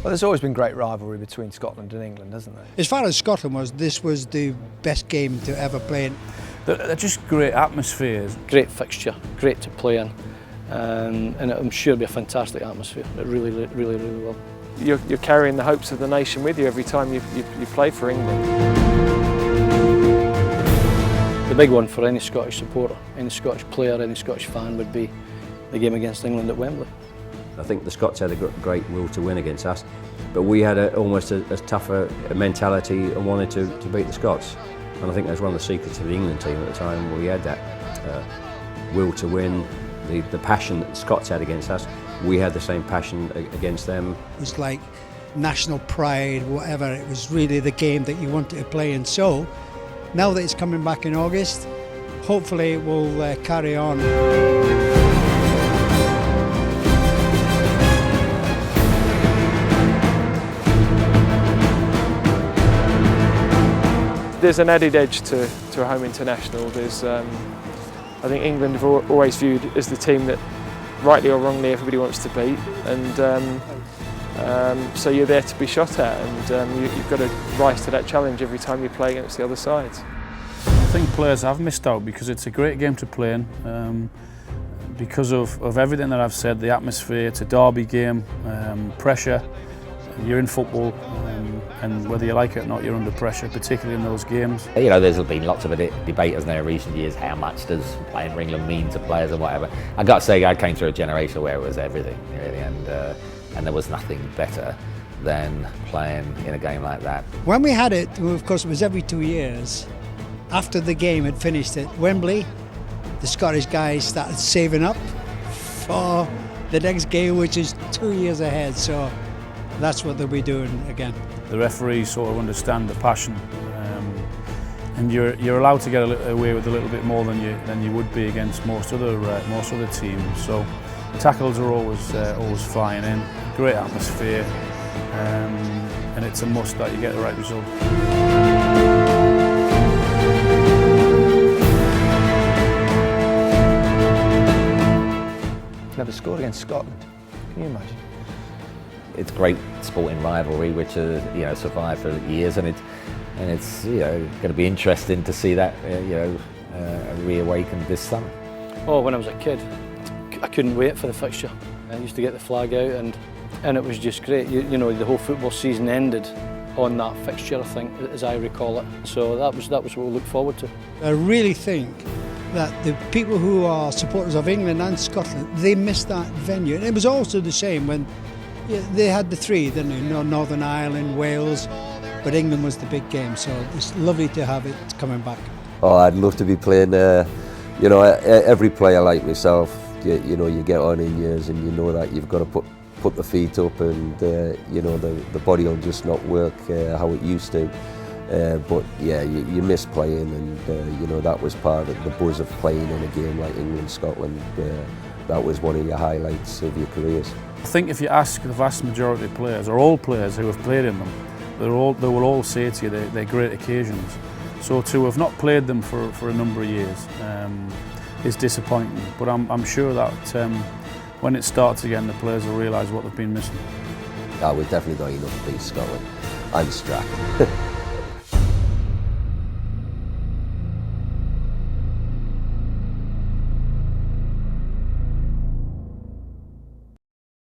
Well, there's always been great rivalry between Scotland and England, hasn't there? As far as Scotland was, this was the best game to ever play in. They're just great atmospheres. Great fixture, great to play in, and I'm sure it'll be a fantastic atmosphere. It really will. You're carrying the hopes of the nation with you every time you play for England. The big one for any Scottish supporter, any Scottish player, any Scottish fan would be the game against England at Wembley. I think the Scots had a great will to win against us, but we had almost a tougher mentality and wanted to beat the Scots. And I think that's one of the secrets of the England team at the time. We had that will to win, the passion that the Scots had against us. We had the same passion against them. It was like national pride, whatever. It was really the game that you wanted to play. And so, now that it's coming back in August, hopefully it will carry on. There's an added edge to a home international. There's, I think England have always viewed as the team that, rightly or wrongly, everybody wants to beat, and so you're there to be shot at, and you've got to rise to that challenge every time you play against the other side. I think players have missed out because it's a great game to play in, because of everything that I've said, the atmosphere, it's a derby game, pressure, you're in football, and whether you like it or not, you're under pressure, particularly in those games. You know, there's been lots of debate, hasn't there, in recent years, how much does playing for England mean to players and whatever. I've got to say, I came through a generation where it was everything, really, and there was nothing better than playing in a game like that. When we had it, of course, it was every 2 years. After the game had finished at Wembley, the Scottish guys started saving up for the next game, which is 2 years ahead, so that's what they'll be doing again. The referees sort of understand the passion, and you're allowed to get away with a little bit more than you would be against most other teams. So tackles are always flying in. Great atmosphere, and it's a must that you get the right result. Never scored against Scotland. Can you imagine? It's a great sporting rivalry which has survived for years, and it's going to be interesting to see that reawakened this summer. Oh, when I was a kid, I couldn't wait for the fixture. I used to get the flag out, and it was just great. You know, the whole football season ended on that fixture, I think, as I recall it. So that was what we looked forward to. I really think that the people who are supporters of England and Scotland, they missed that venue. And it was also the same when they had the three, didn't they? Northern Ireland, Wales, but England was the big game. So it's lovely to have it coming back. Oh, I'd love to be playing. Every player like myself, you get on in years, and you know that you've got to put the feet up, and the body will just not work how it used to. But yeah, you miss playing, and that was part of the buzz of playing in a game like England-Scotland. That was one of your highlights of your careers. I think if you ask the vast majority of players, or all players who have played in them, they will all say to you they're great occasions. So to have not played them for a number of years is disappointing. But I'm sure that when it starts again, the players will realise what they've been missing. We've definitely got enough to beat Scotland. I'm strapped.